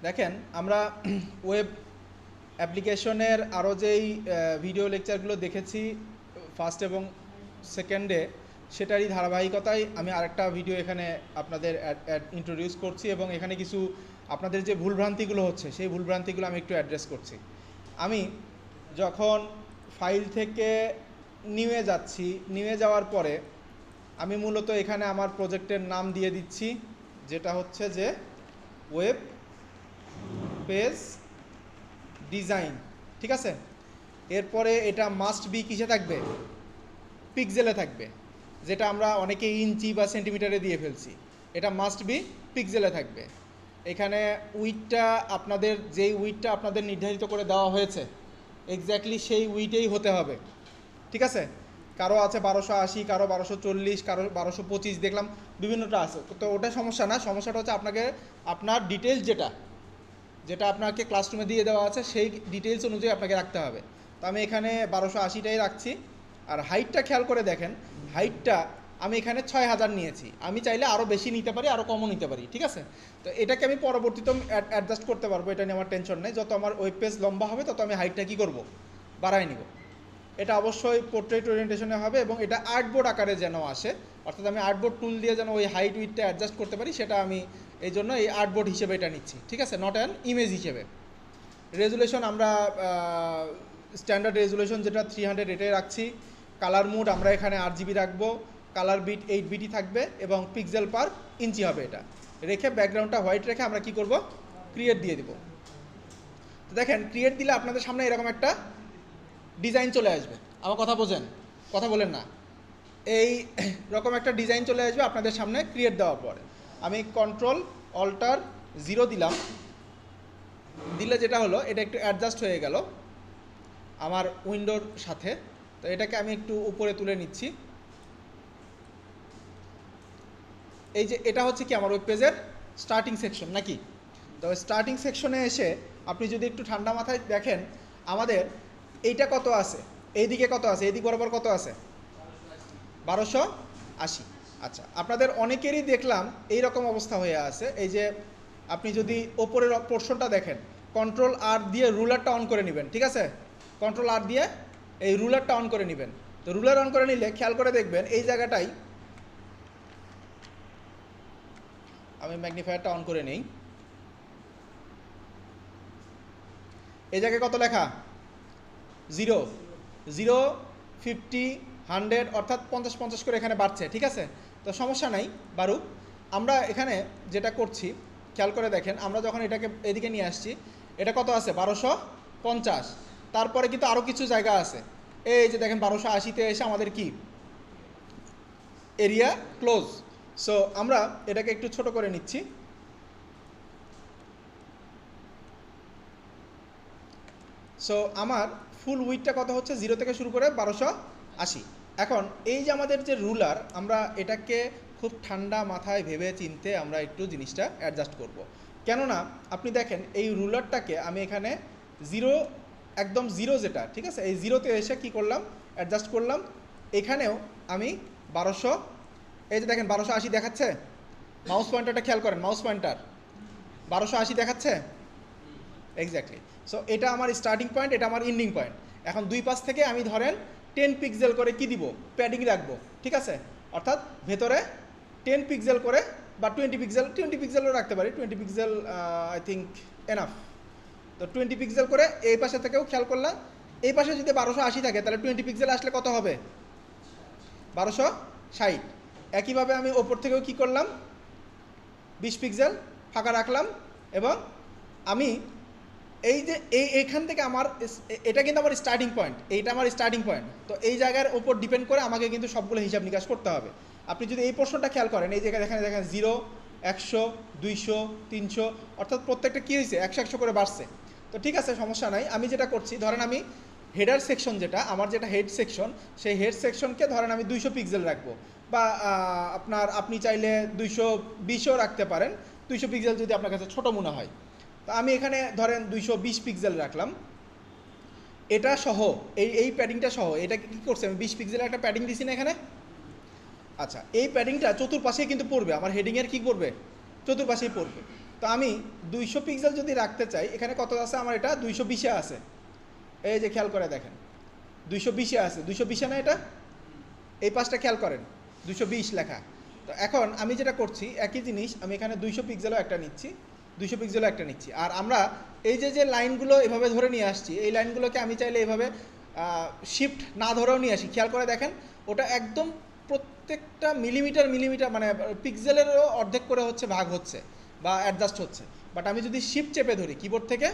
দেখেন আমরা ওয়েব অ্যাপ্লিকেশনের আরও যেই ভিডিও লেকচারগুলো দেখেছি ফার্স্ট এবং সেকেন্ডে, সেটারই ধারাবাহিকতায় আমি আরেকটা ভিডিও এখানে আপনাদের ইন্ট্রোডিউস করছি এবং এখানে কিছু আপনাদের যে ভুলভ্রান্তিগুলো হচ্ছে সেই ভুলভ্রান্তিগুলো আমি একটু অ্যাড্রেস করছি। আমি যখন ফাইল থেকে নিউয়ে যাচ্ছি, নিউয়ে যাওয়ার পরে আমি মূলত এখানে আমার প্রজেক্টের নাম দিয়ে দিচ্ছি, যেটা হচ্ছে যে ওয়েব পেজ ডিজাইন। ঠিক আছে, এরপরে এটা মাস্ট বি কিসে থাকবে? পিক্সেলে থাকবে, যেটা আমরা অনেকে ইঞ্চি বা সেন্টিমিটারে দিয়ে ফেলছি। এটা মাস্ট বি পিক্সেলে থাকবে। এখানে উইডটা আপনাদের যেই উইডটা আপনাদের নির্ধারিত করে দেওয়া হয়েছে এক্স্যাক্টলি সেই উইডেই হতে হবে। ঠিক আছে, কারো আছে 1280, কারো 1240, কারো 1225, দেখলাম বিভিন্নটা আছে। তো ওটা সমস্যা না, সমস্যাটা হচ্ছে আপনাকে আপনার ডিটেলস যেটা যেটা আপনাকে ক্লাসরুমে দিয়ে দেওয়া আছে সেই ডিটেলস অনুযায়ী আপনাকে রাখতে হবে। তো আমি এখানে 1280টাই রাখছি। আর হাইটটা খেয়াল করে দেখেন, হাইটটা আমি এখানে 6000 নিয়েছি। আমি চাইলে আরও বেশি নিতে পারি, আরও কমও নিতে পারি। ঠিক আছে, তো এটাকে আমি পরবর্তীতে অ্যাডজাস্ট করতে পারবো, এটা নিয়ে আমার টেনশন নেই। যত আমার ওয়েব পেজ লম্বা হবে তত আমি হাইটটা কী করবো, বাড়ায় নিব। এটা অবশ্যই পোর্ট্রেট ওরিয়েন্টেশনে হবে এবং এটা আর্টবোর্ড আকারে যেন আসে, অর্থাৎ আমি আর্টবোর্ড টুল দিয়ে যেন ওই হাইট উইডটা অ্যাডজাস্ট করতে পারি, সেটা আমি এই জন্য এই আর্টবোর্ড হিসেবে এটা নিচ্ছি। ঠিক আছে, নট অ্যান ইমেজ হিসেবে। রেজুলেশন আমরা স্ট্যান্ডার্ড রেজুলেশন যেটা 300 এটাই রাখছি। কালার মোড আমরা এখানে 8GB রাখবো, কালার বিট 8BT থাকবে এবং পিক্সেল পার ইঞ্চি হবে এটা রেখে, ব্যাকগ্রাউন্ডটা হোয়াইট রেখে আমরা কি করব, ক্রিয়েট দিয়ে দিব। তো দেখেন ক্রিয়েট দিলে আপনাদের সামনে এরকম একটা ডিজাইন চলে আসবে। আমার কথা বোঝেন, কথা বলেন না। এই রকম একটা ডিজাইন চলে আসবে আপনাদের সামনে ক্রিয়েট দেওয়ার পরে। আমি কন্ট্রোল অল্টার 0 দিলাম, দিলে যেটা হলো এটা একটু অ্যাডজাস্ট হয়ে গেল আমার উইন্ডোর সাথে। তো এটাকে আমি একটু উপরে তুলে নিচ্ছি। এই যে এটা হচ্ছে কি আমার ওয়েব পেজের স্টার্টিং সেকশন নাকি। তো স্টার্টিং সেকশনে এসে আপনি যদি একটু ঠান্ডা মাথায় দেখেন আমাদের এইটা কত আছে, এইদিকে কত আছে, এইদিক বরাবর কত আছে, 1280। আচ্ছা, আপনাদের অনেকেরই দেখলাম এই রকম অবস্থা হয়ে আছে। এই যে আপনি যদি ওপরের পোর্শনটা দেখেন, কন্ট্রোল আর দিয়ে রুলারটা অন করে নেবেন। ঠিক আছে, কন্ট্রোল আর দিয়ে এই রুলারটা অন করে নেবেন। তো রুলার অন করে নিলে খেয়াল করে দেখবেন এই জায়গাটাই, আমি ম্যাগনিফায়ারটা অন করে নেই, এই জায়গায় কত লেখা, 0, 0, 50, 100, অর্থাৎ 50-50 করে এখানে বাড়ছে। ঠিক আছে, তো সমস্যা নাই, বাড়ুক। আমরা এখানে যেটা করছি খেয়াল করে দেখেন, আমরা যখন এটাকে এদিকে নিয়ে আসছি, এটা কত আছে, 1250। তারপরে কিন্তু আরও কিছু জায়গা আছে। এই যে দেখেন 1280-তে এসে আমাদের কি এরিয়া ক্লোজ। সো আমরা এটাকে একটু ছোট করে নিচ্ছি। সো আমার ফুল উইডটা কত হচ্ছে, 0 থেকে শুরু করে 1280। এখন এই যে আমাদের যে রুলার, আমরা এটাকে খুব ঠান্ডা মাথায় ভেবে চিনতে আমরা একটু জিনিসটা অ্যাডজাস্ট করব। কেননা আপনি দেখেন এই রুলারটাকে আমি এখানে 0, একদম 0 যেটা, ঠিক আছে, এই 0-তে এসে কি করলাম, অ্যাডজাস্ট করলাম। এখানেও আমি 1200, এই যে দেখেন 1280 দেখাচ্ছে। মাউস পয়েন্টারটা খেয়াল করেন, মাউস পয়েন্টার 1280 দেখাচ্ছে এক্স্যাক্টলি। সো এটা আমার স্টার্টিং পয়েন্ট, এটা আমার এন্ডিং পয়েন্ট। এখন দুই পাশ থেকে আমি ধরেন 10 পিক্সেল করে কি দিব, প্যাডিং রাখবো। ঠিক আছে, অর্থাৎ ভেতরে 10 পিক্সেল করে বা 20 পিক্সেলও রাখতে পারি। 20 পিক্সেল আই থিঙ্ক এনাফ। তো 20 পিক্সেল করে এই পাশে থেকেও খেয়াল করলাম, এই পাশে যদি 1280 থাকে তাহলে 20 পিক্সেল আসলে কত হবে, 1260। একইভাবে আমি ওপর থেকেও কি করলাম, 20 পিক্সেল ফাঁকা রাখলাম এবং আমি এই যে এইখান থেকে আমার এটা কিন্তু আমার স্টার্টিং পয়েন্ট, এইটা আমার স্টার্টিং পয়েন্ট। তো এই জায়গার ওপর ডিপেন্ড করে আমাকে কিন্তু সবগুলো হিসাব নিকাশ করতে হবে। আপনি যদি এই পোর্শনটা খেয়াল করেন, এই জায়গায় দেখেন 0, 100, 200, 300, অর্থাৎ প্রত্যেকটা কী হয়েছে, 100 করে বাড়ছে। তো ঠিক আছে, সমস্যা নাই। আমি যেটা করছি, ধরেন আমি হেডার সেকশন যেটা আমার, যেটা হেড সেকশন, সেই হেড সেকশনকে ধরেন আমি 200 পিক্সেল রাখবো, বা আপনি চাইলে 220ও রাখতে পারেন, 200 পিক্সেল যদি আপনার কাছে ছোটো মনে হয়। তো আমি এখানে ধরেন 220 পিক্সেল রাখলাম, এটা সহ এই প্যাডিংটা সহ। এটা কী করছে, আমি 20 পিক্সেলের একটা প্যাডিং দিছি না এখানে। আচ্ছা, এই প্যাডিংটা চতুর্পাশেই কিন্তু পড়বে, আমার হেডিংয়ের কী পড়বে, চতুর্পাশেই পড়বে। তো আমি 200 পিক্সেল যদি রাখতে চাই, এখানে কত আছে আমার, এটা 220-এ আছে। এই যে খেয়াল করে দেখেন 220-এ আছে, 220-এ না এটা, এই পাশটা খেয়াল করেন 220 লেখা। তো এখন আমি যেটা করছি একই জিনিস, আমি এখানে 200 পিক্সেলও একটা নিচ্ছি, 200 পিক্সেলও একটা নিচ্ছি। আর আমরা এই যে লাইনগুলো এভাবে ধরে নিয়ে আসছি, এই লাইনগুলোকে আমি চাইলে এইভাবে শিফট না ধরেও নিয়ে আসি। খেয়াল করে দেখেন ওটা একদম প্রত্যেকটা মিলিমিটার মিলিমিটার মানে পিক্সেলেরও অর্ধেক করে হচ্ছে ভাগ হচ্ছে বা অ্যাডজাস্ট হচ্ছে। বাট আমি যদি শিফট চেপে ধরি, কিবোর্ড থেকে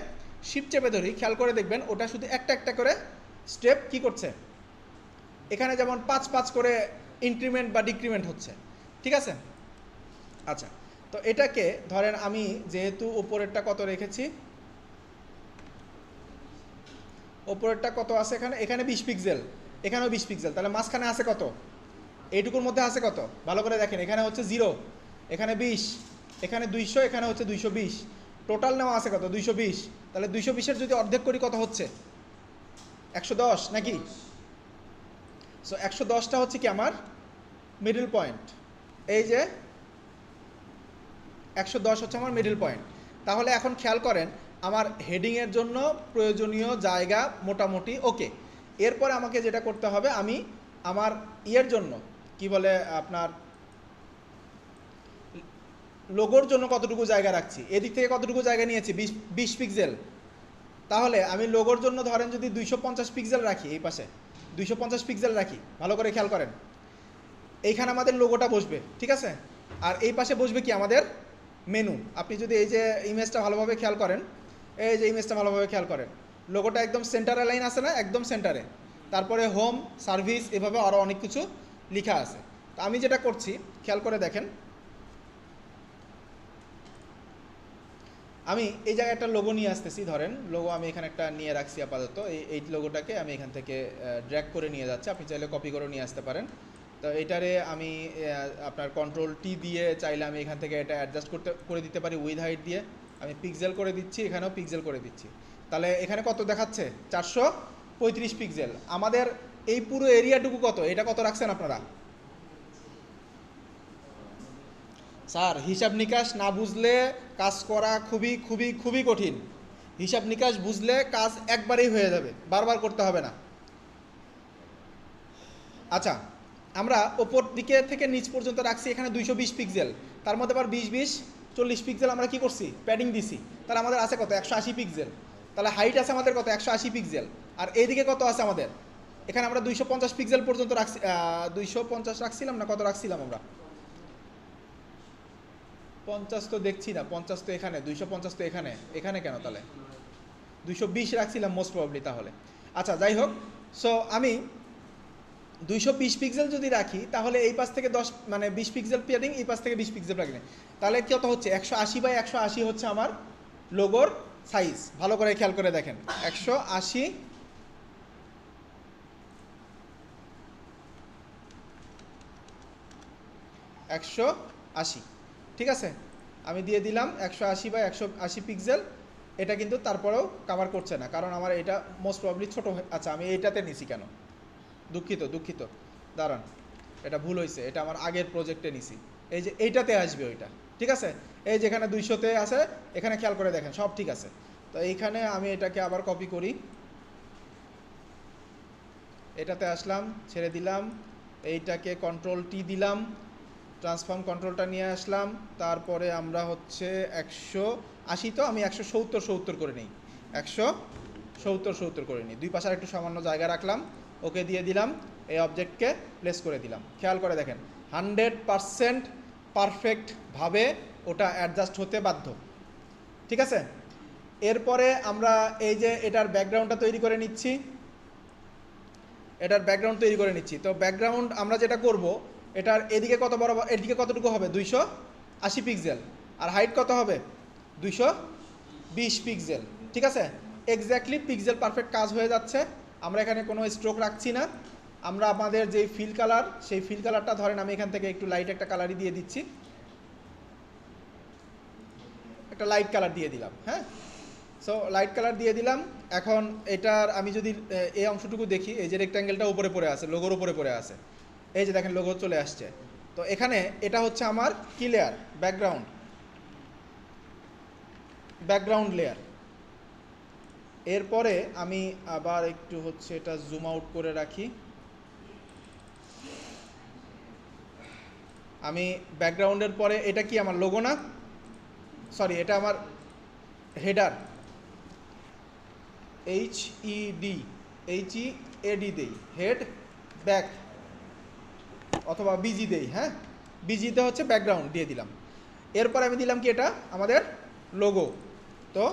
শিফট চেপে ধরি, খেয়াল করে দেখবেন ওটা শুধু একটা একটা করে স্টেপ কি করছে, এখানে যেমন 5 করে ইনক্রিমেন্ট বা ডিক্রিমেন্ট হচ্ছে। ঠিক আছে? আচ্ছা, তো এটাকে ধরেন আমি যেহেতু ওপরেরটা কত রেখেছি, ওপরেরটা কত আছে এখানে, এখানে 20 পিক্সেল, এখানেও 20 পিক্সেল, তাহলে মাঝখানে আছে কত, এইটুকুর মধ্যে আছে কত, ভালো করে দেখেন, এখানে হচ্ছে 0, এখানে 20, এখানে 200, এখানে হচ্ছে 220, টোটাল নেওয়া আছে কত 220। তাহলে 220-এর যদি অর্ধেক করি কত হচ্ছে 110 নাকি? সো 110টা হচ্ছে কি আমার মিডল পয়েন্ট, এই যে 110 হচ্ছে আমার মিডল পয়েন্ট। তাহলে এখন খেয়াল করেন আমার হেডিংয়ের জন্য প্রয়োজনীয় জায়গা মোটামুটি ওকে। এরপরে আমাকে যেটা করতে হবে, আমি আমার ইয়ের জন্য কি বলে আপনার লোগোর জন্য কতটুকু জায়গা রাখছি, এদিক থেকে কতটুকু জায়গা নিয়েছি 20 পিক্সেল। তাহলে আমি লোগোর জন্য ধরেন যদি 250 পিক্সেল রাখি, এই পাশে 250 পিক্সেল রাখি, ভালো করে খেয়াল করেন এইখানে আমাদের লোগোটা বসবে। ঠিক আছে? আর এই পাশে বসবে কি আমাদের মেনু। আপনি যদি এই যে ইমেজটা ভালোভাবে খেয়াল করেন, এই যে ইমেজটা ভালোভাবে খেয়াল করেন, লোগোটা একদম সেন্টারে লাইন আছে না, একদম সেন্টারে, তারপরে হোম, সার্ভিস, এভাবে আরও অনেক কিছু লেখা আছে। তো আমি যেটা করছি খেয়াল করে দেখেন, আমি এই জায়গায় একটা লোগো নিয়ে আসতেছি, ধরেন লোগো আমি এখানে একটা নিয়ে রাখছি আপাতত, এই লোগোটাকে আমি এখান থেকে ড্র্যাগ করে নিয়ে যাচ্ছি, আপনি চাইলে কপি করে নিয়ে আসতে পারেন। তো এটারে আমি আপনার Ctrl+T দিয়ে চাইলে আমি এখান থেকে এটা অ্যাডজাস্ট করে দিতে পারি উইথ হাইট দিয়ে। আমি পিক্সেল করে দিচ্ছি, এখানেও পিক্সেল করে দিচ্ছি। তাহলে এখানে কত দেখাচ্ছে 435 পিক্সেল। আমাদের এই পুরো এরিয়াটুকু কত, এটা কত রাখছেন আপনারা? স্যার হিসাব নিকাশ না বুঝলে কাজ করা খুবই খুবই খুবই কঠিন। হিসাব নিকাশ বুঝলে কাজ একবারেই হয়ে যাবে, বারবার করতে হবে না। আচ্ছা, আমরা ওপর দিকে থেকে নিচ পর্যন্ত রাখছি এখানে 220 পিক্সেল, তার মধ্যে আবার 20-40 পিক্সেল আমরা কি করছি, প্যাডিং দিছি। তাহলে আমাদের আছে কত 180 পিক্সেল। তাহলে হাইট আছে আমাদের কত 180 পিক্সেল। আর এইদিকে কত আছে আমাদের, এখানে আমরা 250 পিক্সেল পর্যন্ত রাখছি, 250 রাখছিলাম না, কত রাখছিলাম আমরা, 50 তো দেখছি না, 50 তো এখানে, 250 তো এখানে, এখানে কেন তাহলে 220 রাখছিলাম মোস্ট প্রবাবলি তাহলে। আচ্ছা যাই হোক, সো আমি 220 পিক্সেল যদি রাখি তাহলে এই পাশ থেকে 10 মানে 20 পিক্সেল প্যাডিং, এই পাশ থেকে 20 পিক্সেল প্যাডিং, তাহলে কত হচ্ছে 180/180 হচ্ছে আমার লোগোর সাইজ। ভালো করে খেয়াল করে দেখেন 180 180, ঠিক আছে? আমি দিয়ে দিলাম 180/180 পিক্সেল। এটা কিন্তু তারপরেও কভার করছে না, কারণ আমার এটা মোস্ট প্রবাবলি ছোটো। আচ্ছা আমি এইটাতে নিছি কেন, দুঃখিত, দাঁড়ান, এটা ভুল হয়েছে, এটা আমার আগের প্রজেক্টে নিছি। এই যে এইটাতে আসবে ওইটা, ঠিক আছে? এই যেখানে 200-তে আছে, এখানে খেয়াল করে দেখেন সব ঠিক আছে। তো এইখানে আমি এটাকে আবার কপি করি, এটাতে আসলাম, ছেড়ে দিলাম, এইটাকে Ctrl+T দিলাম, ট্রান্সফর্ম কন্ট্রোলটা নিয়ে আসলাম, তারপরে আমরা হচ্ছে 180, তো আমি 170 করে নিই, 170 করে নিই, দুই পাশে একটু সামান্য জায়গা রাখলাম, ওকে দিয়ে দিলাম, এই অবজেক্টকে প্লেস করে দিলাম। খেয়াল করে দেখেন 100% পারফেক্টভাবে ওটা অ্যাডজাস্ট হতে বাধ্য, ঠিক আছে? এরপরে আমরা এই যে এটার ব্যাকগ্রাউন্ডটা তৈরি করে নিচ্ছি, তো ব্যাকগ্রাউন্ড আমরা যেটা করব, এটার এদিকে কত বড়, এদিকে কতটুকু হবে 280 পিক্সেল, আর হাইট কত হবে 220 পিক্সেল, ঠিক আছে? এক্স্যাক্টলি পিক্সেল পারফেক্ট কাজ হয়ে যাচ্ছে। আমরা এখানে কোনো স্ট্রোক রাখছি না। আমরা আমাদের যে ফিল কালার, সেই ফিল কালারটা ধরেন আমি এখান থেকে একটু লাইট একটা কালারই দিয়ে দিচ্ছি, একটা লাইট কালার দিয়ে দিলাম। হ্যাঁ, সো লাইট কালার দিয়ে দিলাম। এখন এটার আমি যদি এই অংশটুকু দেখি, এই যে রেক্ট্যাঙ্গেলটা উপরে পড়ে আছে, লোগোর উপরে পড়ে আছে, এই যে দেখেন লোগো চলে আসছে। তো এখানে এটা হচ্ছে আমার কি লেয়ার, ব্যাকগ্রাউন্ড। Background layer. এরপরে আমি আবার একটু হচ্ছে এটা জুম আউট করে রাখি। আমি ব্যাকগ্রাউন্ডের পরে এটা কি আমার লোগো না, সরি এটা আমার হেডার, HED দেই, হেড ব্যাক অথবা বিজি দেই। হ্যাঁ, বিজিতে হচ্ছে ব্যাকগ্রাউন্ড দিয়ে দিলাম। এরপরে আমি দিলাম কি এটা আমাদের লোগো। তো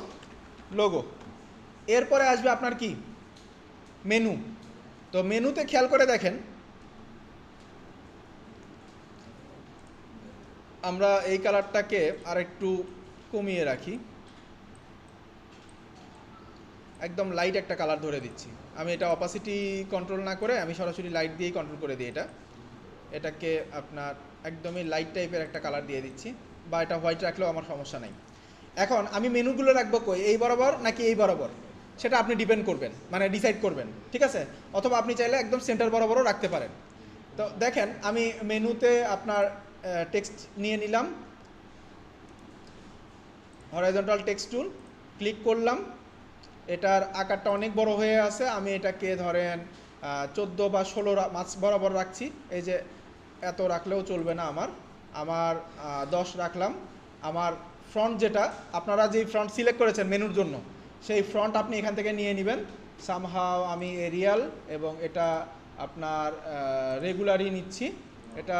লোগো, এরপরে আসবে আপনার কি মেনু। তো মেনুতে খেয়াল করে দেখেন আমরা এই কালারটাকে আর একটু কমিয়ে রাখি, একদম লাইট একটা কালার ধরে দিচ্ছি। আমি এটা অপাসিটি কন্ট্রোল না করে আমি সরাসরি লাইট দিয়েই কন্ট্রোল করে দিই। এটাকে আপনার একদমই লাইট টাইপের একটা কালার দিয়ে দিচ্ছি, বা এটা হোয়াইট রাখলেও আমার সমস্যা নাই। এখন আমি মেনুগুলো রাখবো কই, এই বরাবর নাকি এই বরাবর, সেটা আপনি ডিপেন্ড করবেন, মানে ডিসাইড করবেন, ঠিক আছে। অথবা আপনি চাইলে একদম সেন্টার বরাবরও রাখতে পারেন। তো দেখেন আমি মেনুতে আপনার টেক্সট নিয়ে নিলাম, হরাইজন্টাল টেক্সট টুল ক্লিক করলাম। এটার আকারটা অনেক বড় হয়ে আছে, আমি এটাকে ধরেন 14 বা 16 মাছ বরাবর রাখছি। এই যে এত রাখলেও চলবে না, আমার 10 রাখলাম। আমার ফ্রন্ট যেটা আপনারা যেই ফ্রন্ট সিলেক্ট করেছেন মেনুর জন্য, সেই ফ্রন্ট আপনি এখান থেকে নিয়ে নেবেন। সামহাও আমি এরিয়াল এবং এটা আপনার রেগুলারই নিচ্ছি, এটা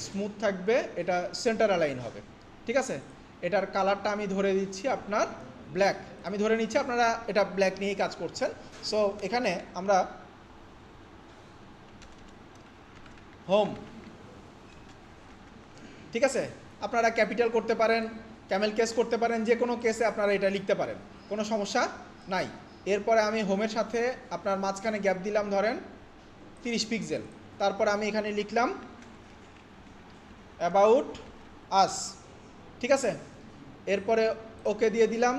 স্মুথ থাকবে, এটা সেন্টার অ্যালাইন হবে, ঠিক আছে। এটার কালারটা আমি ধরে দিচ্ছি আপনার ব্ল্যাক, আমি ধরে নিচ্ছি আপনারা এটা ব্ল্যাক নিয়েই কাজ করছেন। সো এখানে আমরা হোম, ঠিক আছে, আপনারা ক্যাপিটাল করতে পারেন, ক্যামেল কেস করতে পারেন, যে কোনো কেসে আপনারা এটা লিখতে পারেন, কোনো সমস্যা নাই। এরপরে আমি হোমের সাথে আপনার মাঝখানে গ্যাপ দিলাম ধরেন 30 পিক্সেল। তারপর আমি এখানে লিখলাম অ্যাবাউট আস, ঠিক আছে। এরপরে ওকে দিয়ে দিলাম,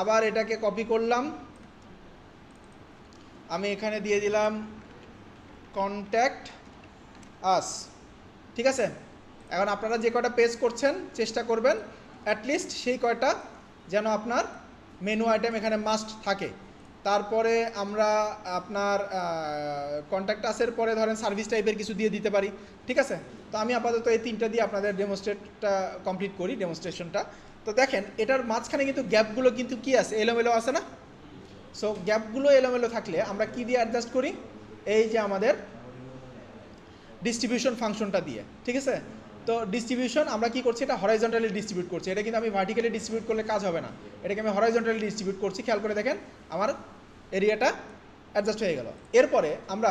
আবার এটাকে কপি করলাম, আমি এখানে দিয়ে দিলাম কন্ট্যাক্ট আস, ঠিক আছে। এখন আপনারা যে কয়টা পেজ করছেন চেষ্টা করবেন অ্যাটলিস্ট সেই কয়টা যেন আপনার মেনু আইটেম এখানে মাস্ট থাকে। তারপরে আমরা আপনার কন্ট্যাক্ট আসের পরে ধরেন সার্ভিস টাইপের কিছু দিয়ে দিতে পারি, ঠিক আছে। তো আমি আপাতত এই 3টা দিয়ে আপনাদের ডেমোস্ট্রেটটা কমপ্লিট করি, ডেমোস্ট্রেশনটা। তো দেখেন এটার মাঝখানে কিন্তু গ্যাপগুলো কিন্তু কি আছে, এলোমেলো আছে না। সো গ্যাপগুলো এলোমেলো থাকলে আমরা কি দিয়ে অ্যাডজাস্ট করি, এই যে আমাদের ডিস্ট্রিবিউশন ফাংশনটা দিয়ে, ঠিক আছে। তো ডিস্ট্রিবিউশন আমরা কি করছি, এটা হরাইজন্টালি ডিস্ট্রিবিউট করছি। এটা কিন্তু আমি ভার্টিক্যালি ডিস্ট্রিবিউট করলে কাজ হবে না, এটাকে আমি হরাইজন্টালি ডিস্ট্রিবিউট করছি। খেয়াল করে দেখেন আমার এরিয়াটা অ্যাডজাস্ট হয়ে গেল। এরপরে আমরা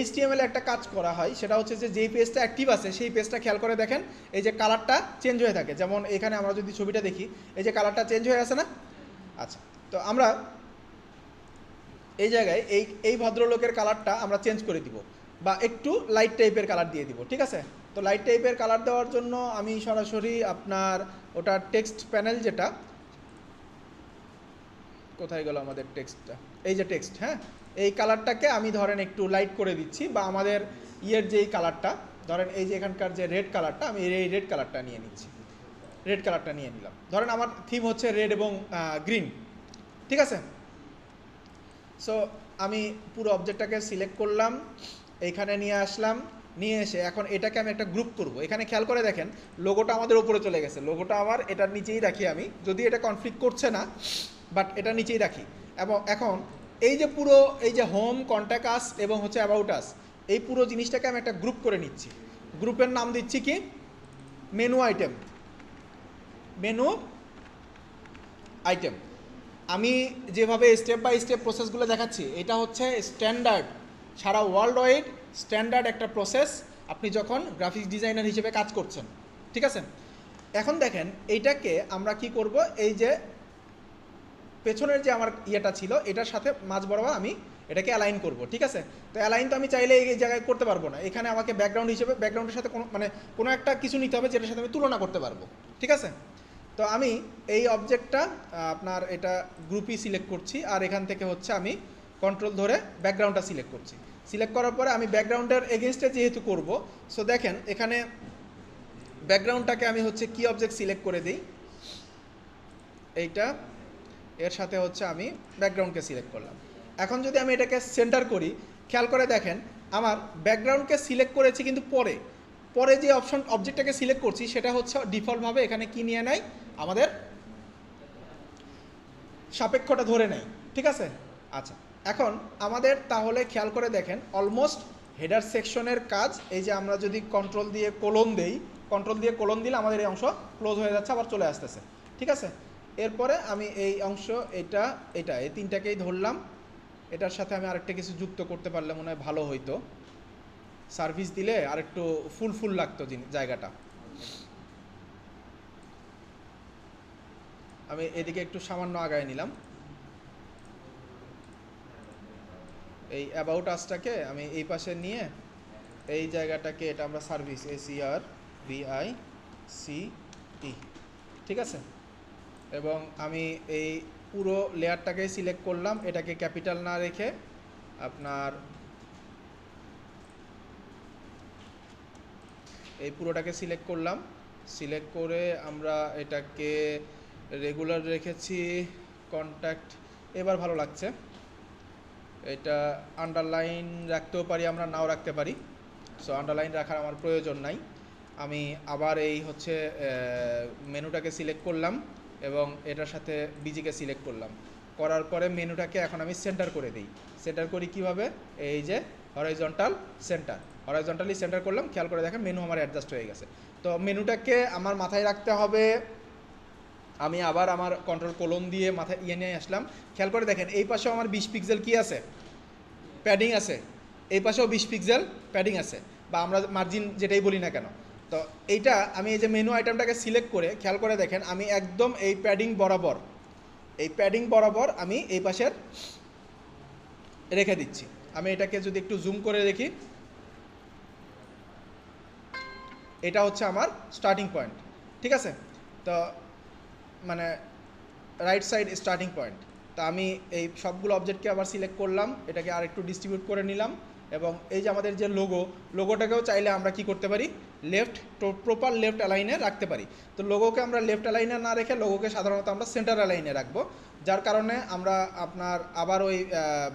HTML একটা কাজ করা হয়, সেটা হচ্ছে যে যেই পেজটা অ্যাক্টিভ আছে সেই পেজটা খেয়াল করে দেখেন এই যে কালারটা চেঞ্জ হয়ে থাকে। যেমন এখানে আমরা যদি ছবিটা দেখি, এই যে কালারটা চেঞ্জ হয়ে আছে না। আচ্ছা, তো আমরা এই জায়গায় এই ভদ্রলোকের কালারটা আমরা চেঞ্জ করে দিব, বা একটু লাইট টাইপের কালার দিয়ে দিব, ঠিক আছে। তো লাইট টাইপের কালার দেওয়ার জন্য আমি সরাসরি আপনার ওটা টেক্সট প্যানেল, যেটা কোথায় গেল আমাদের টেক্সটটা, এই যে টেক্সট, হ্যাঁ, এই কালারটাকে আমি ধরেন একটু লাইট করে দিচ্ছি, বা আমাদের যেই কালারটা ধরেন এই যে এখানকার যে রেড কালারটা, আমি এই রেড কালারটা নিয়ে নিচ্ছি, রেড কালারটা নিয়ে নিলাম। ধরেন আমার থিম হচ্ছে রেড এবং গ্রিন, ঠিক আছে। সো আমি পুরো অবজেক্টটাকে সিলেক্ট করলাম, এইখানে নিয়ে আসলাম, নিয়ে এসে এখন এটাকে আমি একটা গ্রুপ করব। এখানে খেয়াল করে দেখেন লোগোটা আমাদের উপরে চলে গেছে, লোগোটা আমার এটার নিচেই রাখি আমি, যদি এটা কনফ্লিক্ট করছে না, বাট এটা নিচেই রাখি। এবং এখন এই যে পুরো এই যে হোম, কন্ট্যাক্ট আস এবং হচ্ছে অ্যাবাউট আস, এই পুরো জিনিসটাকে আমি একটা গ্রুপ করে নিচ্ছি। গ্রুপের নাম দিচ্ছি কি, মেনু আইটেম, মেনু আইটেম। আমি যেভাবে স্টেপ বাই স্টেপ প্রসেসগুলো দেখাচ্ছি, এটা হচ্ছে স্ট্যান্ডার্ড, সারা ওয়ার্ল্ড ওয়াইড স্ট্যান্ডার্ড একটা প্রসেস আপনি যখন গ্রাফিক্স ডিজাইনার হিসেবে কাজ করছেন, ঠিক আছে। এখন দেখেন এইটাকে আমরা কি করব, এই যে পেছনের যে আমার ইয়েটা ছিল এটার সাথে মাঝ বরাবর আমি এটাকে অ্যালাইন করব, ঠিক আছে। তো অ্যালাইন তো আমি চাইলে এই জায়গায় করতে পারবো না, এখানে আমাকে ব্যাকগ্রাউন্ড হিসেবে ব্যাকগ্রাউন্ডের সাথে কোনো একটা কিছু নিতে হবে যেটার সাথে আমি তুলনা করতে পারবো, ঠিক আছে। তো আমি এই অবজেক্টটা আপনার এটা গ্রুপই সিলেক্ট করছি, আর এখান থেকে হচ্ছে আমি কন্ট্রোল ধরে ব্যাকগ্রাউন্ডটা সিলেক্ট করছি। সিলেক্ট করার পরে আমি ব্যাকগ্রাউন্ডের এগেনস্টে যেহেতু করব, সো দেখেন এখানে ব্যাকগ্রাউন্ডটাকে আমি হচ্ছে কি অবজেক্ট সিলেক্ট করে দিই, এইটা এর সাথে হচ্ছে আমি ব্যাকগ্রাউন্ডকে সিলেক্ট করলাম। এখন যদি আমি এটাকে সেন্টার করি, খেয়াল করে দেখেন আমার ব্যাকগ্রাউন্ডকে সিলেক্ট করেছি, কিন্তু পরে যে অবজেক্টটাকে সিলেক্ট করছি সেটা হচ্ছে ডিফল্টভাবে এখানে কি নিয়ে নেয়, আমাদের সাপেক্ষটা ধরে নেয়, ঠিক আছে। আচ্ছা, এখন আমাদের তাহলে খেয়াল করে দেখেন অলমোস্ট হেডার সেকশনের কাজ, এই যে আমরা যদি কন্ট্রোল দিয়ে কোলন দিলে আমাদের এই অংশ ক্লোজ হয়ে যাচ্ছে, আবার চলে আসতেছে, ঠিক আছে। এরপরে আমি এই অংশ এটা এই তিনটাকেই ধরলাম, এটার সাথে আমি আরেকটা কিছু যুক্ত করতে পারলে মনে হয় ভালো হইতো, সার্ভিস দিলে আরেকটু ফুল লাগতো জায়গাটা। আমি এদিকে একটু সামান্য আগায় নিলাম, এই অ্যাবাউট আসটাকে আমি এই পাশে নিয়ে এই জায়গাটাকে, এটা আমরা সার্ভিস SERVICE, ঠিক আছে। এবং আমি এই পুরো লেয়ারটাকে সিলেক্ট করলাম, এটাকে ক্যাপিটাল না রেখে আপনার এই পুরোটাকে সিলেক্ট করলাম, সিলেক্ট করে আমরা এটাকে রেগুলার রেখেছি, কন্ট্যাক্ট এবার ভালো লাগছে। এটা আন্ডারলাইন রাখতেও পারি, আমরা নাও রাখতে পারি, সো আন্ডারলাইন রাখার আমার প্রয়োজন নাই। আমি আবার এই হচ্ছে মেনুটাকে সিলেক্ট করলাম এবং এটার সাথে বিজিকে সিলেক্ট করলাম, করার পরে মেনুটাকে এখন আমি সেন্টার করে দিই। সেন্টার করি কিভাবে, এই যে হরাইজন্টালি সেন্টার করলাম, খেয়াল করে দেখেন মেনু আমার অ্যাডজাস্ট হয়ে গেছে। তো মেনুটাকে আমার মাথায় রাখতে হবে, আমি আবার আমার কন্ট্রোল কোলন দিয়ে মাথায় নিয়ে আসলাম, খেয়াল করে দেখেন এই পাশেও আমার 20 পিক্সেল কি আছে, প্যাডিং আছে, এই পাশেও 20 পিক্সেল প্যাডিং আছে, বা আমরা মার্জিন যেটাই বলি না কেন। তো এইটা আমি এই যে মেনু আইটেমটাকে সিলেক্ট করে খেয়াল করে দেখেন আমি একদম এই প্যাডিং বরাবর আমি এই পাশের রেখে দিচ্ছি। আমি এটাকে যদি একটু জুম করে দেখি, এটা হচ্ছে আমার স্টার্টিং পয়েন্ট, ঠিক আছে। তো মানে রাইট সাইড স্টার্টিং পয়েন্ট। তা আমি এই সবগুলো অবজেক্টকে আবার সিলেক্ট করলাম, এটাকে আর একটু ডিস্ট্রিবিউট করে নিলাম, এবং এই যে আমাদের যে লোগোটাকেও চাইলে আমরা কি করতে পারি, প্রপার লেফট অ্যালাইনে রাখতে পারি। তো লোগোকে আমরা লেফট অ্যালাইনে না রেখে লোগোকে সাধারণত আমরা সেন্টার অ্যালাইনে রাখবো, যার কারণে আমরা আপনার আবার ওই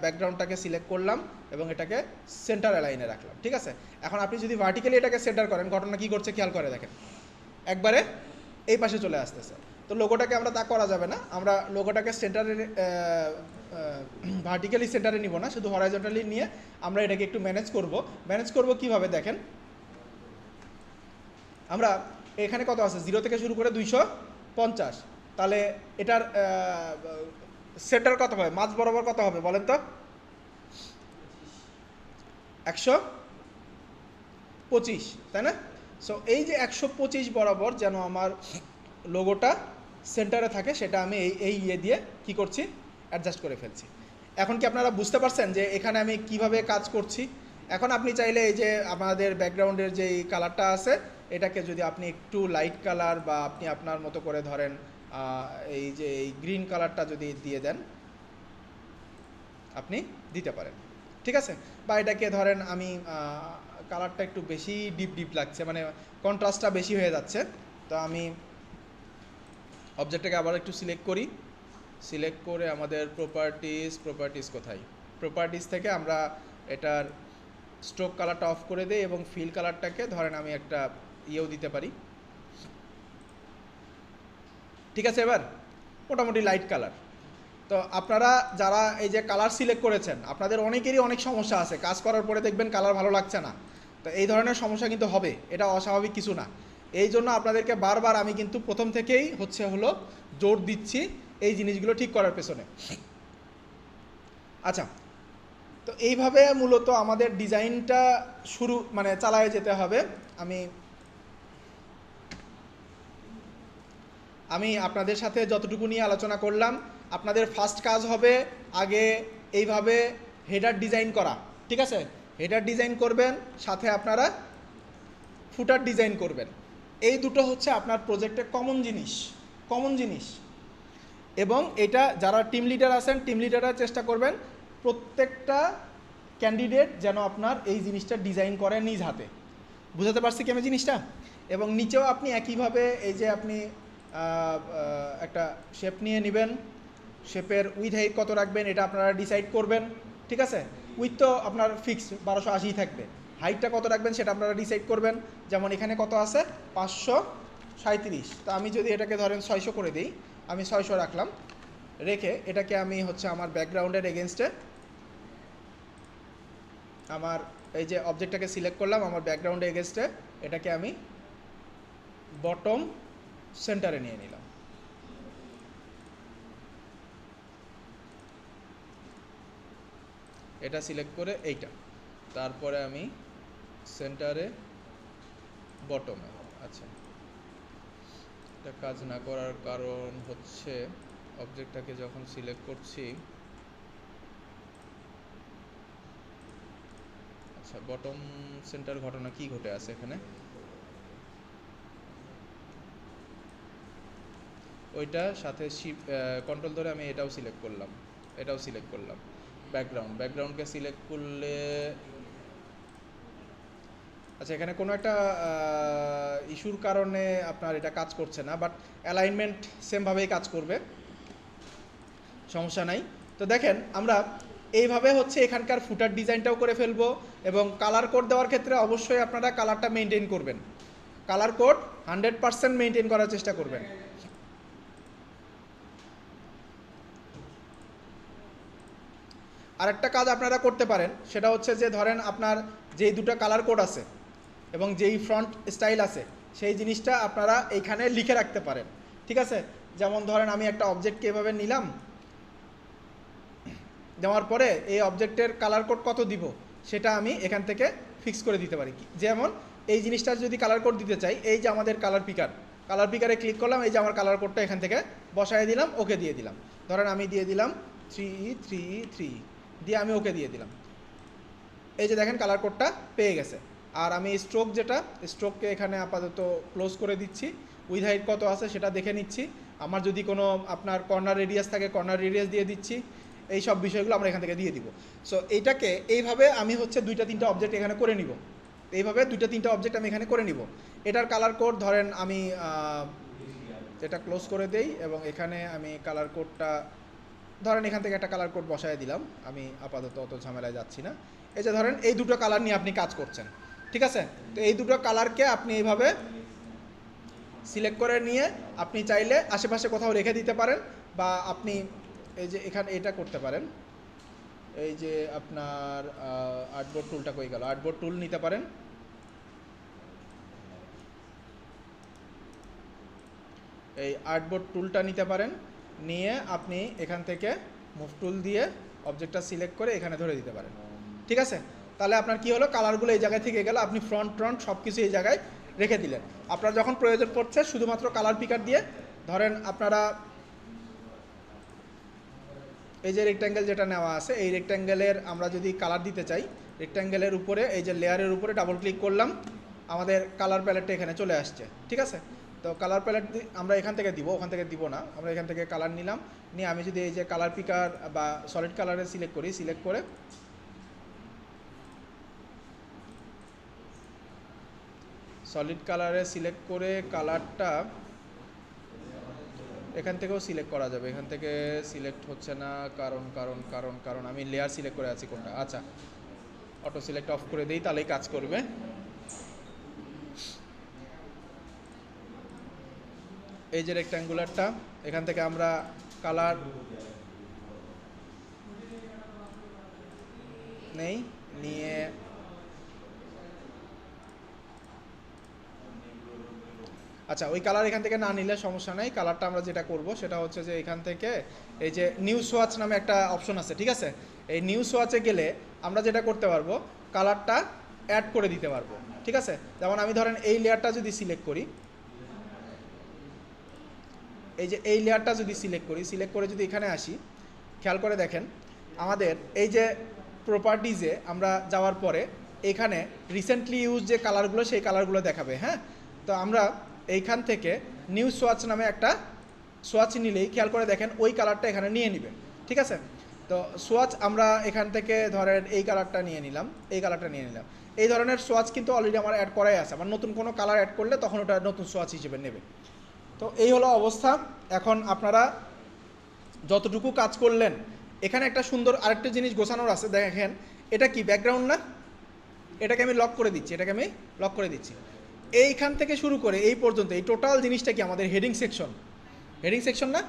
ব্যাকগ্রাউন্ডটাকে সিলেক্ট করলাম এবং এটাকে সেন্টার অ্যালাইনে রাখলাম, ঠিক আছে। এখন আপনি যদি ভার্টিক্যালি এটাকে সেন্টার করেন, ঘটনা কী করছে খেয়াল করে দেখেন, একবারে এই পাশে চলে আসতেছে। তো লোগোটাকে আমরা তা করা যাবে না, আমরা লোগোটাকে সেন্টারে ভার্টিক্যালি সেন্টারে নিব না, শুধু হরাইজন্টালি নিয়ে আমরা এটাকে একটু ম্যানেজ করব কিভাবে দেখেন, আমরা এখানে কত আছে 0 থেকে শুরু করে 250, তাহলে এটার সেন্টার কত হবে, মাঝ বরাবর কত হবে বলেন তো, 125, তাই না। সো এই যে 125 বরাবর যেন আমার লোগোটা সেন্টারে থাকে, সেটা আমি এই দিয়ে কি করছি, অ্যাডজাস্ট করে ফেলছি। এখন কি আপনারা বুঝতে পারছেন যে এখানে আমি কিভাবে কাজ করছি। এখন আপনি চাইলে এই যে আমাদের ব্যাকগ্রাউন্ডের যে কালারটা আছে, এটাকে যদি আপনি একটু লাইট কালার বা আপনি আপনার মতো করে ধরেন এই যে এই গ্রিন কালারটা যদি দিয়ে দেন, আপনি দিতে পারেন, ঠিক আছে। বা এটাকে ধরেন আমি কালারটা একটু বেশি ডিপ লাগছে, মানে কন্ট্রাস্টটা বেশি হয়ে যাচ্ছে, তো আমি অবজেক্টটাকে আবার একটু সিলেক্ট করি, সিলেক্ট করে আমাদের প্রপার্টিস কোথায়, প্রপার্টিস থেকে আমরা এটার স্ট্রোক কালারটা অফ করে দিই এবং ফিল কালারটাকে ধরেন আমি একটা ইয়েও দিতে পারি, ঠিক আছে। এবার মোটামুটি লাইট কালার। তো আপনারা যারা এই যে কালার সিলেক্ট করেছেন, আপনাদের অনেকেরই অনেক সমস্যা আছে, কাজ করার পরে দেখবেন কালার ভালো লাগছে না, তো এই ধরনের সমস্যা কিন্তু হবে, এটা অস্বাভাবিক কিছু না। এই জন্য আপনাদেরকে বারবার আমি কিন্তু প্রথম থেকেই হলো জোর দিচ্ছি এই জিনিসগুলো ঠিক করার পেছনে। আচ্ছা, তো এইভাবে মূলত আমাদের ডিজাইনটা মানে চালায় যেতে হবে। আমি আপনাদের সাথে যতটুকু নিয়ে আলোচনা করলাম, আপনাদের ফার্স্ট কাজ হবে আগে এইভাবে হেডার ডিজাইন করা, ঠিক আছে। হেডার ডিজাইন করবেন, সাথে আপনারা ফুটার ডিজাইন করবেন। এই দুটো হচ্ছে আপনার প্রজেক্টের কমন জিনিস। এবং এটা যারা টিম লিডার আছেন, টিম লিডাররা চেষ্টা করবেন প্রত্যেকটা ক্যান্ডিডেট যেন আপনার এই জিনিসটা ডিজাইন করে নিজ হাতে। বুঝাতে পারছি কি আমি জিনিসটা। এবং নিচেও আপনি একইভাবে এই যে আপনি একটা শেপ নিয়ে নেবেন, শেপের উইথ হাইট কত রাখবেন এটা আপনারা ডিসাইড করবেন, ঠিক আছে। উইথ তো আপনার ফিক্স 1280 থাকবে, হাইটটা কত রাখবেন সেটা আপনারা ডিসাইড করবেন। যেমন এখানে কত আছে 537, তো আমি যদি এটাকে ধরেন 600 করে দিই, আমি 600 রাখলাম, রেখে এটাকে আমি হচ্ছে আমার ব্যাকগ্রাউন্ডের এগেনস্টে আমার এই যে অবজেক্টটাকে সিলেক্ট করলাম, আমার ব্যাকগ্রাউন্ডে এগেনস্টে এটাকে আমি বটম সেন্টারে নিয়ে নিলাম। এটা সিলেক্ট করে এইটা, তারপরে আমি সেন্টারে বটমে। আচ্ছা, এটা কাজ না করার কারণ হচ্ছে অবজেক্টটাকে যখন সিলেক্ট করছি, আচ্ছা বটম সেন্টার ঘটনা কি ঘটে আছে এখানে, ওইটা সাথে কন্ট্রোল ধরে আমি এটাও সিলেক্ট করলাম, এটাও সিলেক্ট করলাম, ব্যাকগ্রাউন্ডকে সিলেক্ট করলে আচ্ছা এখানে কোনো একটা ইস্যুর কারণে আপনার এটা কাজ করছে না, বাট অ্যালাইনমেন্ট সেমভাবেই কাজ করবে, সমস্যা নাই। তো দেখেন আমরা এইভাবে হচ্ছে এখানকার ফুটার ডিজাইনটাও করে ফেলবো, এবং কালার কোড দেওয়ার ক্ষেত্রে অবশ্যই আপনারা কালারটা মেনটেন করবেন, কালার কোড 100% মেনটেন করার চেষ্টা করবেন। আরেকটা কাজ আপনারা করতে পারেন, সেটা হচ্ছে যে ধরেন আপনার যেই দুটো কালার কোড আছে এবং যেই ফ্রন্ট স্টাইল আছে সেই জিনিসটা আপনারা এইখানে লিখে রাখতে পারেন, ঠিক আছে। যেমন ধরেন আমি একটা অবজেক্টকে এভাবে নিলাম, দেওয়ার পরে এই অবজেক্টের কালার কোড কত দিব সেটা আমি এখান থেকে ফিক্স করে দিতে পারি। যেমন এই জিনিসটার যদি কালার কোড দিতে চাই, এই যে আমাদের কালার পিকারে ক্লিক করলাম, এই যে আমার কালার কোডটা এখান থেকে বসায় দিলাম, ওকে দিয়ে দিলাম। ধরেন আমি দিয়ে দিলাম 333 দিয়ে আমি ওকে দিয়ে দিলাম, এই যে দেখেন কালার কোডটা পেয়ে গেছে। আর আমি স্ট্রোককে এখানে আপাতত ক্লোজ করে দিচ্ছি, উইথ হাইট কত আছে সেটা দেখে নিচ্ছি, আমার যদি কোনো আপনার কর্নার রেডিয়াস থাকে কর্নার রেডিয়াস দিয়ে দিচ্ছি, এই সব বিষয়গুলো আমরা এখান থেকে দিয়ে দিব। সো এইটাকে এইভাবে আমি হচ্ছে 2-3টা অবজেক্ট এখানে করে নিব, এইভাবে 2-3টা অবজেক্ট আমি এখানে করে নিব। এটার কালার কোড ধরেন আমি এটা ক্লোজ করে দেই, এবং এখানে আমি কালার কোডটা ধরেন এখান থেকে একটা কালার কোড বসায় দিলাম, আমি আপাতত অত ঝামেলায় যাচ্ছি না। এই যে ধরেন এই দুটো কালার নিয়ে আপনি কাজ করছেন, ঠিক আছে। তো এই দুটো কালারকে আপনি এইভাবে সিলেক্ট করে নিয়ে আপনি চাইলে আশেপাশে কোথাও রেখে দিতে পারেন, বা আপনি এই যে এখানে এটা করতে পারেন, এই যে আপনার আর্টবোর্ড টুলটা কই গেল, আর্টবোর্ড টুল নিতে পারেন, এই আর্টবোর্ড টুলটা নিতে পারেন, নিয়ে আপনি এখান থেকে মুভ টুল দিয়ে অবজেক্টটা সিলেক্ট করে এখানে ধরে দিতে পারেন, ঠিক আছে। তাহলে আপনার কি হলো, কালারগুলো এই জায়গায় থেকে গেল, আপনি ফ্রন্ট সব কিছু এই জায়গায় রেখে দিলেন। আপনার যখন প্রয়োজন পড়ছে শুধুমাত্র কালার পিকার দিয়ে ধরেন আপনারা এই যে রেক্ট্যাঙ্গেল যেটা নেওয়া আছে, এই রেক্ট্যাঙ্গেলের আমরা যদি কালার দিতে চাই, রেক্ট্যাঙ্গেলের উপরে এই যে লেয়ারের উপরে ডাবল ক্লিক করলাম, আমাদের কালার প্যালেটটা এখানে চলে আসছে, ঠিক আছে। তো কালার প্যালেট আমরা এখান থেকে দিব, ওখান থেকে দিব না, আমরা এখান থেকে কালার নিলাম, নিয়ে আমি যদি এই যে কালার পিকার বা সলিড কালারে সিলেক্ট করি, সিলেক্ট করে সলিড কালারে সিলেক্ট করে কালারটা এখান থেকেও সিলেক্ট করা যাবে, এখান থেকে সিলেক্ট হচ্ছে না কারণ আমি লেয়ার সিলেক্ট করে আছি কোনটা, আচ্ছা অটো সিলেক্ট অফ করে দিই, তাহলেই কাজ করবে। এই যে রেক্ট্যাঙ্গুলারটা, এখান থেকে আমরা কালার নেই, নিয়ে আচ্ছা ওই কালার এখান থেকে না নিলে সমস্যা নেই, কালারটা আমরা যেটা করব সেটা হচ্ছে যে এখান থেকে এই যে নিউ সোয়াচ নামে একটা অপশন আছে, ঠিক আছে। এই নিউ সোয়াচে গেলে আমরা যেটা করতে পারবো, কালারটা অ্যাড করে দিতে পারবো, ঠিক আছে। যেমন আমি ধরেন এই লেয়ারটা যদি সিলেক্ট করি, এই যে এই লেয়ারটা যদি সিলেক্ট করে যদি এখানে আসি, খেয়াল করে দেখেন আমাদের এই যে প্রপার্টিজে আমরা যাওয়ার পরে এখানে রিসেন্টলি ইউজ যে কালারগুলো সেই কালারগুলো দেখাবে, হ্যাঁ। তো আমরা এইখান থেকে নিউ সোয়াচ নামে একটা সোয়াচ নিলেই খেয়াল করে দেখেন ওই কালারটা এখানে নিয়ে নেবে, ঠিক আছে। তো সোয়াচ আমরা এখান থেকে ধরেন এই কালারটা নিয়ে নিলাম, এই কালারটা নিয়ে নিলাম, এই ধরনের সোয়াচ কিন্তু অলরেডি আমার অ্যাড করাই আছে, আমার নতুন কোনো কালার অ্যাড করলে তখন ওটা নতুন সোয়াচ হিসেবে নেবে। তো এই হলো অবস্থা। এখন আপনারা যতটুকু কাজ করলেন, এখানে একটা সুন্দর আরেকটা জিনিস গোছানোর আছে, দেখেন এটা কি ব্যাকগ্রাউন্ড না, এটাকে আমি লক করে দিচ্ছি, এটাকে আমি লক করে দিচ্ছি। এইখান থেকে শুরু করে এই পর্যন্ত এই টোটাল জিনিসটা কি আমাদের হেডিং সেকশন, হেডিং সেকশন না?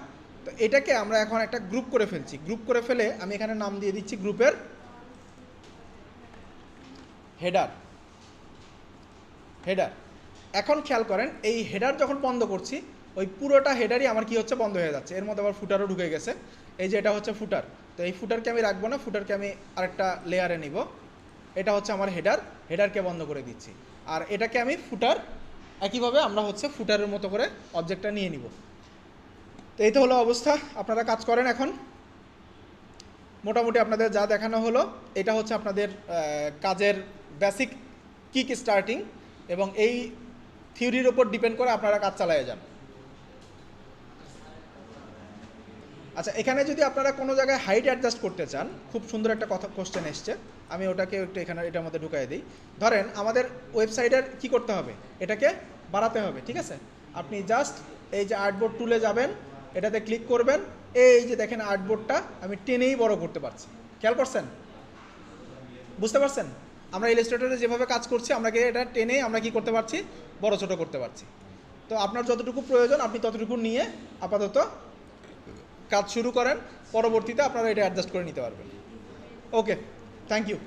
তো এটাকে আমরা এখন একটা গ্রুপ করে ফেলছি। গ্রুপ করে ফেলে আমি এখানে নাম দিয়ে দিচ্ছি গ্রুপের হেডার। হেডার, এখন খেয়াল করেন এই হেডার যখন বন্ধ করছি ওই পুরোটা হেডারই আমার কি হচ্ছে, বন্ধ হয়ে যাচ্ছে। এর মধ্যে আবার ফুটারও ঢুকে গেছে। এই যে এটা হচ্ছে ফুটার, তো এই ফুটারকে আমি রাখবো না, ফুটারকে আমি আরেকটা লেয়ারে নিব। এটা হচ্ছে আমার হেডার, হেডারকে বন্ধ করে দিচ্ছি। আর এটাকে আমি ফুটার, একইভাবে আমরা হচ্ছে ফুটারের মতো করে অবজেক্টটা নিয়ে নিব। তো এই তো হলো অবস্থা, আপনারা কাজ করেন। এখন মোটামুটি আপনাদের যা দেখানো হলো এটা হচ্ছে আপনাদের কাজের বেসিক কিক স্টার্টিং, এবং এই থিওরির ওপর ডিপেন্ড করে আপনারা কাজ চালিয়ে যান। আচ্ছা, এখানে যদি আপনারা কোনো জায়গায় হাইট অ্যাডজাস্ট করতে চান, খুব সুন্দর একটা কথা কোশ্চেন এসছে, আমি ওটাকে একটু এখানে এটার মধ্যে ঢুকাই দিই। ধরেন আমাদের ওয়েবসাইটের কি করতে হবে, এটাকে বাড়াতে হবে, ঠিক আছে? আপনি জাস্ট এই যে আর্টবোর্ড টুলে যাবেন, এটাতে ক্লিক করবেন, এই যে দেখেন আর্টবোর্ডটা আমি টেনেই বড় করতে পারছি। খেয়াল করছেন? বুঝতে পারছেন? আমরা ইলাস্ট্রেটরে যেভাবে কাজ করছি, আমরা এটা টেনেই আমরা কি করতে পারছি, বড় ছোট করতে পারছি। তো আপনার যতটুকু প্রয়োজন আপনি ততটুকু নিয়ে আপাতত কাজ শুরু করেন, পরবর্তীতে আপনারা এটা অ্যাডজাস্ট করে নিতে পারবেন। ওকে, থ্যাংক ইউ।